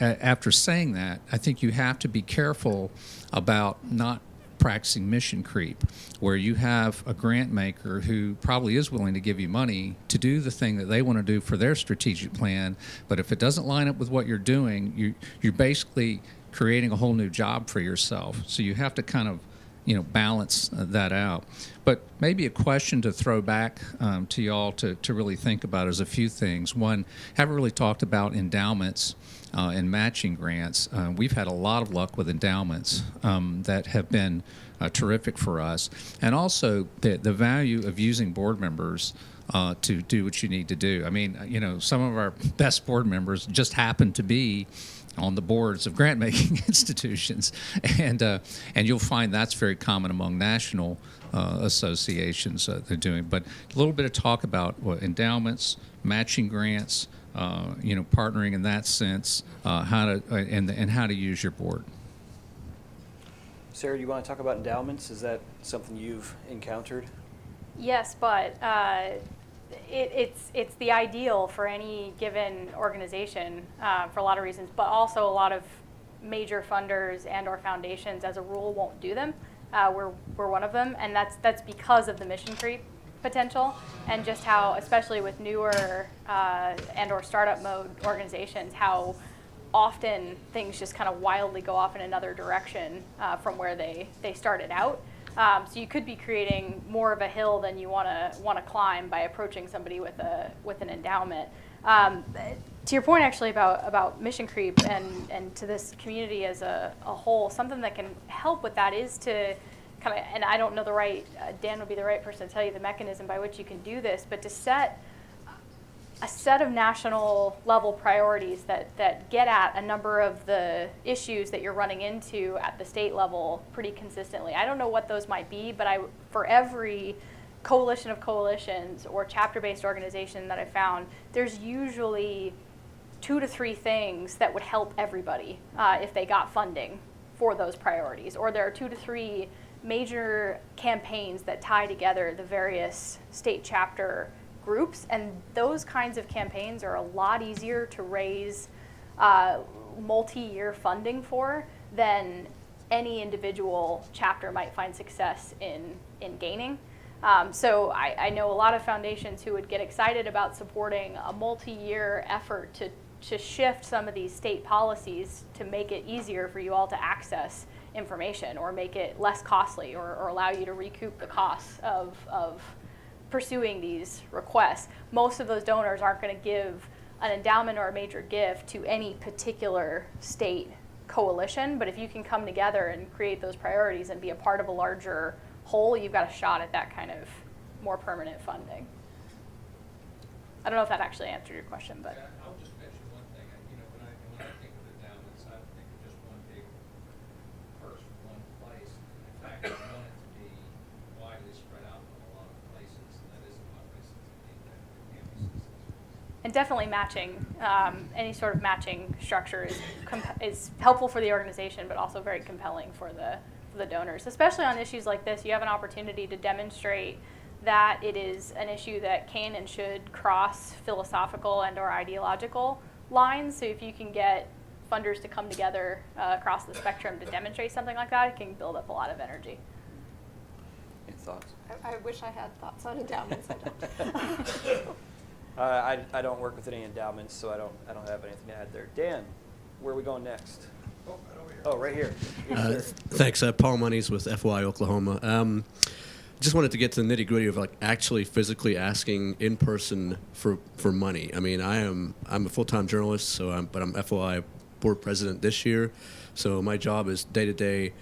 after saying that, I think you have to be careful about not practicing mission creep, where you have a grant maker who probably is willing to give you money to do the thing that they want to do for their strategic plan, but if it doesn't line up with what you're doing, you're basically creating a whole new job for yourself. So you have to kind of balance that out. But maybe a question to throw back to y'all to really think about is a few things. One, haven't really talked about endowments and matching grants. We've had a lot of luck with endowments that have been terrific for us. And also the value of using board members to do what you need to do. I mean, some of our best board members just happen to be on the boards of grant-making institutions, and you'll find that's very common among national associations they're doing. But a little bit of talk about endowments, matching grants, partnering in that sense, how to use your board. Sarah, do you want to talk about endowments? Is that something you've encountered? Yes, but it's the ideal for any given organization for a lot of reasons, but also a lot of major funders and or foundations, as a rule, won't do them. We're one of them, and that's because of the mission creep potential, and just how, especially with newer and or startup mode organizations, how often things just kind of wildly go off in another direction from where they started out. So you could be creating more of a hill than you want to climb by approaching somebody with an endowment. To your point, actually, about mission creep and to this community as a whole, something that can help with that is to kind of, and I don't know Dan would be the right person to tell you the mechanism by which you can do this, but to set a set of national level priorities that get at a number of the issues that you're running into at the state level pretty consistently. I don't know what those might be, but for every coalition of coalitions or chapter-based organization that I found, there's usually 2 to 3 things that would help everybody if they got funding for those priorities. Or there are 2 to 3 major campaigns that tie together the various state chapter groups, and those kinds of campaigns are a lot easier to raise multi-year funding for than any individual chapter might find success in gaining. So I know a lot of foundations who would get excited about supporting a multi-year effort to shift some of these state policies to make it easier for you all to access information, or make it less costly, or allow you to recoup the costs of pursuing these requests. Most of those donors aren't going to give an endowment or a major gift to any particular state coalition, but if you can come together and create those priorities and be a part of a larger whole, you've got a shot at that kind of more permanent funding. I don't know if that actually answered your question, but. Yeah, I'll just mention one thing. When I think of endowments, I think of just one big purse from one place. In fact, I want it to be widely spread out in a lot of places, and that is one place that can be successful. And definitely matching, any sort of matching structure is helpful for the organization, but also very compelling for the donors. Especially on issues like this, you have an opportunity to demonstrate that it is an issue that can and should cross philosophical and or ideological lines. So if you can get funders to come together across the spectrum to demonstrate something like that, it can build up a lot of energy. Any thoughts? I wish I had thoughts on endowments. I don't. I don't work with any endowments, so I don't have anything to add there. Dan, where are we going next? Oh, right here. Yes, sir. Thanks. Paul Monies with FY Oklahoma. Just wanted to get to the nitty gritty of like actually physically asking in person for money. I mean, I'm a full-time journalist, but I'm FOI board president this year. So my job is day to day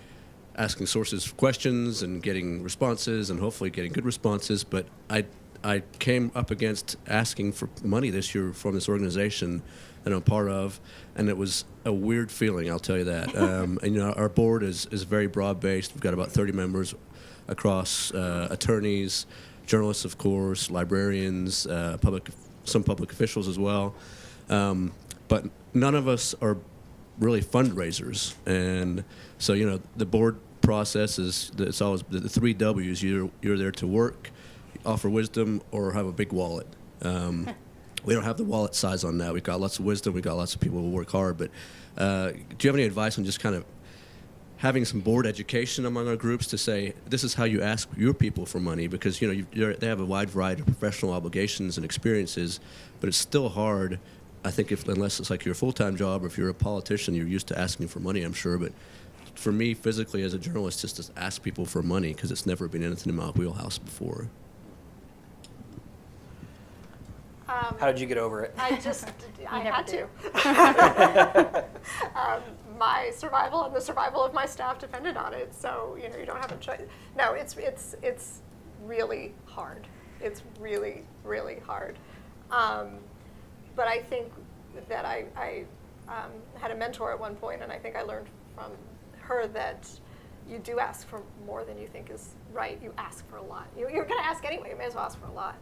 asking sources questions and getting responses and hopefully getting good responses. But I came up against asking for money this year from this organization that I'm part of, and it was a weird feeling, I'll tell you that. And you know, our board is very broad-based. We've got about 30 members across attorneys, journalists, of course, librarians, some public officials as well. But none of us are really fundraisers. And so, you know, the board process it's always the 3 W's. You're there to work, offer wisdom, or have a big wallet. We don't have the wallet size on that. We've got lots of wisdom. We've got lots of people who work hard. But do you have any advice on just kind of having some board education among our groups to say, this is how you ask your people for money? Because, you know, they have a wide variety of professional obligations and experiences, but it's still hard, I think, unless it's like your full-time job or if you're a politician, you're used to asking for money, I'm sure. But for me, physically, as a journalist, just to ask people for money, because it's never been anything in my wheelhouse before. How did you get over it? I had never to. My survival and the survival of my staff depended on it. So, you know, you don't have a choice. No, it's really hard. It's really, really hard. But I think that I had a mentor at one point, and I think I learned from her that you do ask for more than you think is right. You ask for a lot. You're going to ask anyway. You may as well ask for a lot.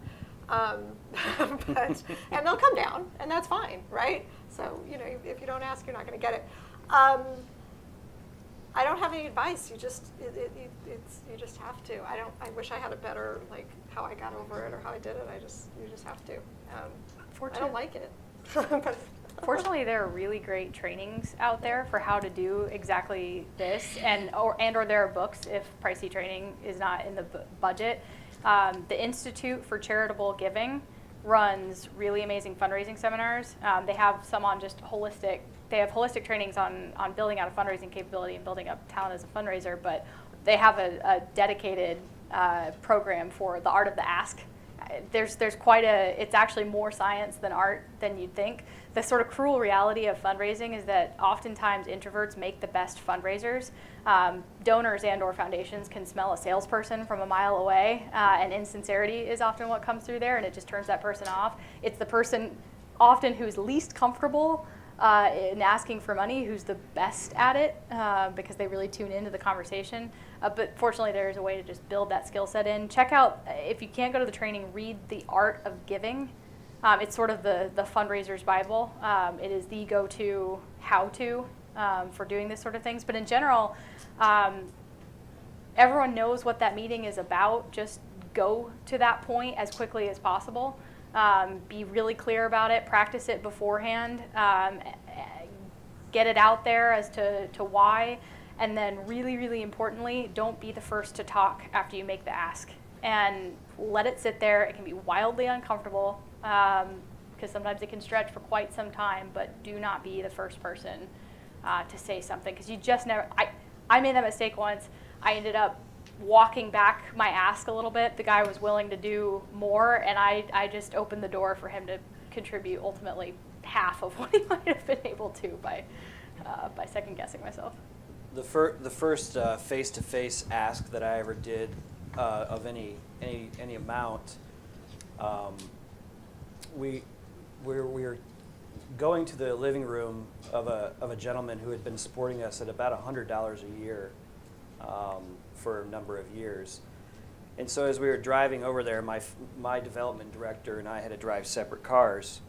And they'll come down, and that's fine, right? So, you know, if you don't ask, you're not going to get it. I don't have any advice. You just you just have to. I wish I had a better, like, how I got over it or how I did it. You just have to. I don't like it. But Fortunately, there are really great trainings out there for how to do exactly this, and or there are books if pricey training is not in the budget. The Institute for Charitable Giving runs really amazing fundraising seminars. They have some on just holistic. They have holistic trainings on building out a fundraising capability and building up talent as a fundraiser, but they have a dedicated program for the art of the ask. There's quite it's actually more science than art than you'd think. The sort of cruel reality of fundraising is that oftentimes introverts make the best fundraisers. Donors and or foundations can smell a salesperson from a mile away, and insincerity is often what comes through there, and it just turns that person off. It's the person often who's least comfortable in asking for money who's the best at it, because they really tune into the conversation. But fortunately, there's a way to just build that skill set in. Check out, if you can't go to the training, read The Art of Giving. It's sort of the fundraiser's Bible. It is the go-to how-to for doing this sort of things. But in general, everyone knows what that meeting is about. Just go to that point as quickly as possible. Be really clear about it. Practice it beforehand. Get it out there as to why. And then really, really importantly, don't be the first to talk after you make the ask. And let it sit there. It can be wildly uncomfortable because sometimes it can stretch for quite some time, but do not be the first person to say something, because you just never, I made that mistake once. I ended up walking back my ask a little bit. The guy was willing to do more, and I just opened the door for him to contribute ultimately half of what he might have been able to by second guessing myself. The first face-to-face ask that I ever did of any amount, we were going to the living room of a gentleman who had been supporting us at about $100 a year for a number of years. And so as we were driving over there, my development director and I had to drive separate cars.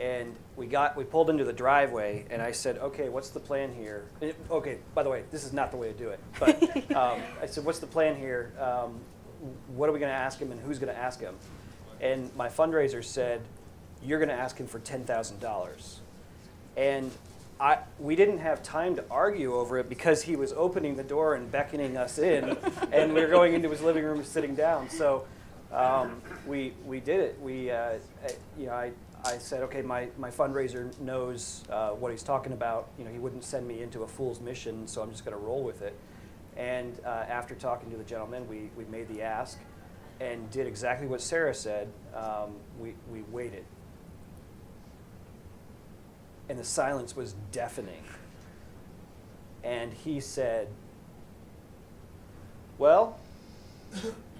And we pulled into the driveway, and I said, "Okay, what's the plan here?" Okay, by the way, this is not the way to do it. But I said, "What's the plan here? what are we going to ask him and who's going to ask him? And my fundraiser said, you're going to ask him for $10,000. And we didn't have time to argue over it because he was opening the door and beckoning us in, and we were going into his living room and sitting down. So we did it. I said, okay, my fundraiser knows what he's talking about. He wouldn't send me into a fool's mission, so I'm just going to roll with it. And after talking to the gentleman, we made the ask and did exactly what Sarah said. We waited. And the silence was deafening. And he said, well,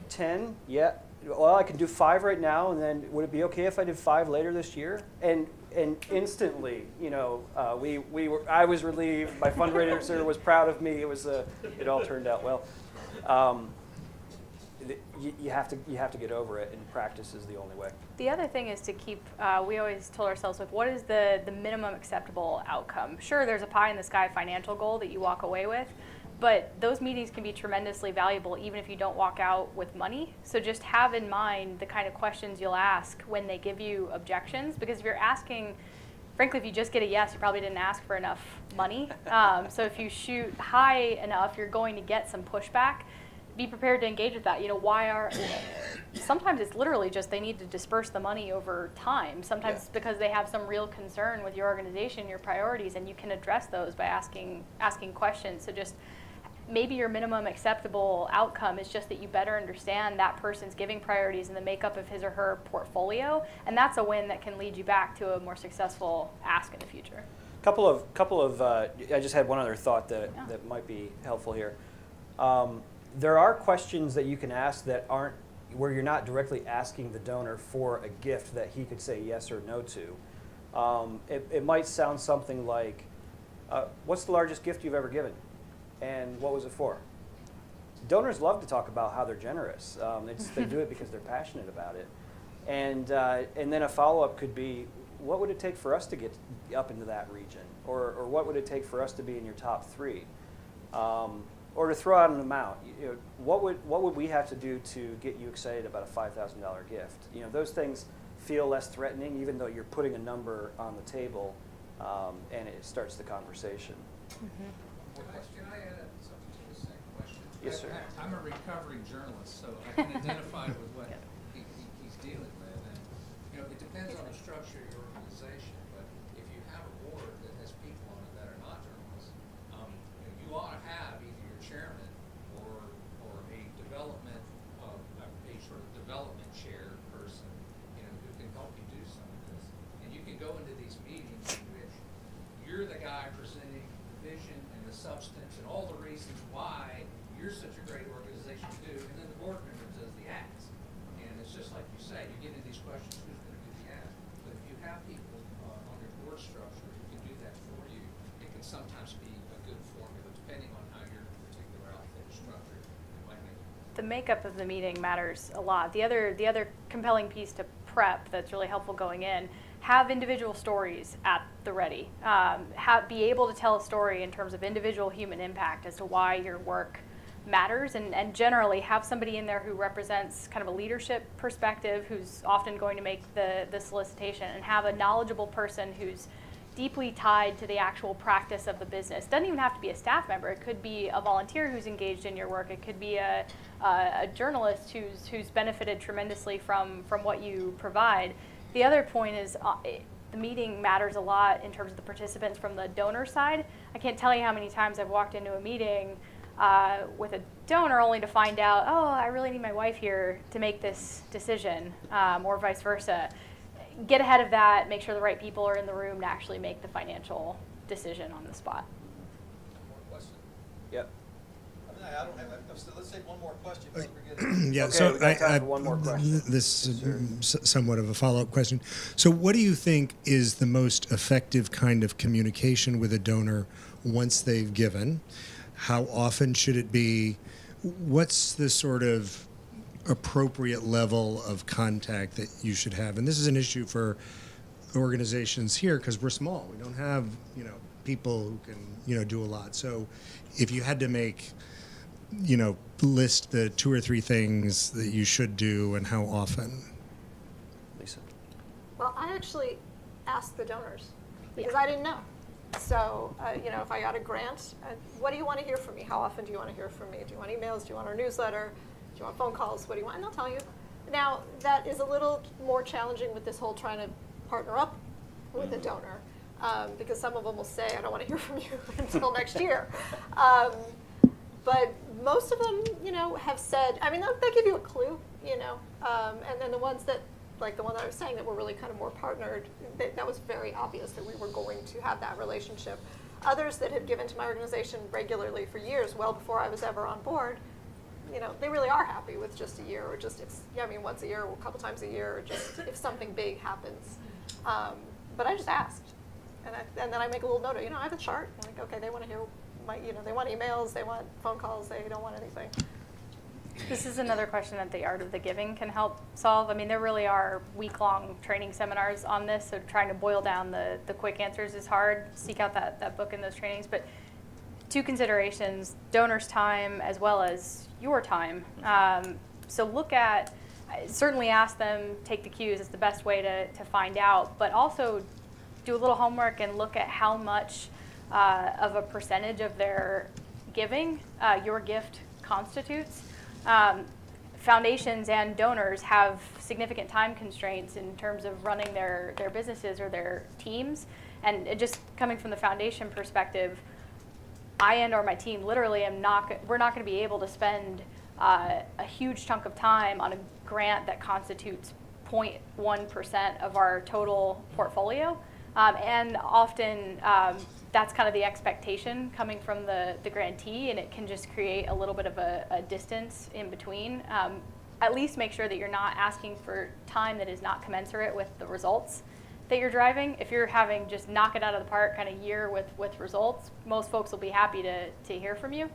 10, yeah. Well, I can do 5 right now, and then would it be okay if I did 5 later this year? And instantly, I was relieved. My fundraiser was proud of me. It all turned out well. You have to get over it, and practice is the only way. The other thing is to keep, we always told ourselves, what is the minimum acceptable outcome? Sure, there's a pie in the sky financial goal that you walk away with, but those meetings can be tremendously valuable even if you don't walk out with money. So just have in mind the kind of questions you'll ask when they give you objections, because if you're asking, frankly, if you just get a yes, you probably didn't ask for enough money. So if you shoot high enough, you're going to get some pushback. Be prepared to engage with that. Sometimes it's literally just they need to disperse the money over time. Sometimes it's because they have some real concern with your organization, your priorities, and you can address those by asking questions. So just maybe your minimum acceptable outcome is just that you better understand that person's giving priorities and the makeup of his or her portfolio, and that's a win that can lead you back to a more successful ask in the future. Couple of I just had one other thought that might be helpful here. There are questions that you can ask that aren't where you're not directly asking the donor for a gift that he could say yes or no to. It might sound something like, what's the largest gift you've ever given? And what was it for? Donors love to talk about how they're generous. They do it because they're passionate about it. And then a follow-up could be, what would it take for us to get up into that region? Or what would it take for us to be in your top 3? Or to throw out an amount, what would we have to do to get you excited about a $5,000 gift? Those things feel less threatening, even though you're putting a number on the table, and it starts the conversation. Mm-hmm. Can I add something to the same question? Yes, sir. I'm a recovering journalist, so I can identify with what he's dealing with. And it depends on the structure of your organization. But if you have a board that has people on it that are not journalists, you ought to have either your chairman or a development a sort of development chair person, who can help you do some of this. And you can go into these meetings in which you're the guy presenting the vision and the substance and all the reasons why you're such a great organization to do, and then the board member does the ask. And it's just like you say, you get into these questions, who's going to do the ask? But if you have people on your board structure who can do that for you, it can sometimes be a good formula, depending on how your particular outfit is structured. The makeup of the meeting matters a lot. The other compelling piece to prep that's really helpful going in, have individual stories at the ready. Be able to tell a story in terms of individual human impact as to why your work matters, and generally have somebody in there who represents kind of a leadership perspective, who's often going to make the solicitation, and have a knowledgeable person who's deeply tied to the actual practice of the business. Doesn't even have to be a staff member. It could be a volunteer who's engaged in your work. It could be a journalist who's benefited tremendously from what you provide. The other point is the meeting matters a lot in terms of the participants from the donor side. I can't tell you how many times I've walked into a meeting with a donor only to find out, oh, I really need my wife here to make this decision, or vice versa. Get ahead of that, make sure the right people are in the room to actually make the financial decision on the spot. One more question? Yep. I don't have, so let's take one more question. Before we forget it. Yeah, Okay, so we got time for one more question. This is somewhat of a follow-up question. So what do you think is the most effective kind of communication with a donor once they've given? How often should it be? What's the sort of appropriate level of contact that you should have? And this is an issue for organizations here because we're small. We don't have, people who can, do a lot. So if you had to make list the 2 or 3 things that you should do and how often? Lisa. Well, I actually asked the donors because I didn't know. So, if I got a grant, what do you want to hear from me? How often do you want to hear from me? Do you want emails? Do you want our newsletter? Do you want phone calls? What do you want? And they'll tell you. Now, that is a little more challenging with this whole trying to partner up with a donor, because some of them will say, I don't want to hear from you until next year. But most of them, have said, they'll give you a clue, and then the ones that, like the one that I was saying, that were really kind of more partnered, that was very obvious that we were going to have that relationship. Others that had given to my organization regularly for years, well before I was ever on board, they really are happy with just a year, or just, once a year, or a couple times a year, or just if something big happens. But I just asked. And then I make a little note of, I have a chart. I'm like, okay, they want to hear they want emails, they want phone calls, they don't want anything. This is another question that the Art of the Giving can help solve. There really are week-long training seminars on this, so trying to boil down the quick answers is hard. Seek out that book and those trainings. But 2 considerations, donors' time as well as your time. So look at, certainly ask them, take the cues. It's the best way to find out. But also do a little homework and look at how much of a percentage of their giving your gift constitutes. Foundations and donors have significant time constraints in terms of running their businesses or their teams. And just coming from the foundation perspective, or my team literally we're not going to be able to spend a huge chunk of time on a grant that constitutes 0.1% of our total portfolio. And often that's kind of the expectation coming from the grantee, and it can just create a little bit of a distance in between. At least make sure that you're not asking for time that is not commensurate with the results that you're driving. If you're having just knock it out of the park kind of year with results, most folks will be happy to hear from you.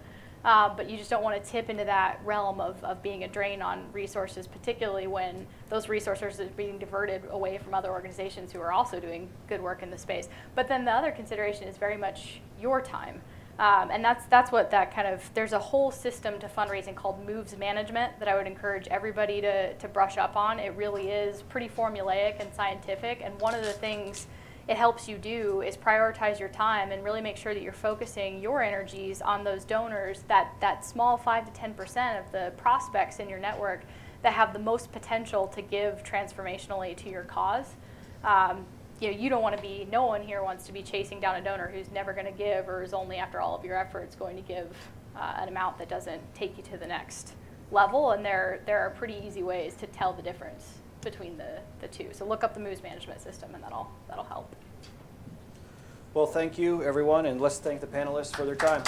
But you just don't want to tip into that realm of being a drain on resources, particularly when those resources are being diverted away from other organizations who are also doing good work in the space. But then the other consideration is very much your time. And that's what that kind of, there's a whole system to fundraising called moves management that I would encourage everybody to brush up on. It really is pretty formulaic and scientific, and one of the things it helps you do is prioritize your time and really make sure that you're focusing your energies on those donors, that small 5 to 10% of the prospects in your network that have the most potential to give transformationally to your cause. You don't want to be, no one here wants to be chasing down a donor who's never going to give, or is only after all of your efforts going to give an amount that doesn't take you to the next level. And there are pretty easy ways to tell the difference between the two. So look up the moves management system, and that'll help. Well, thank you, everyone, and let's thank the panelists for their time.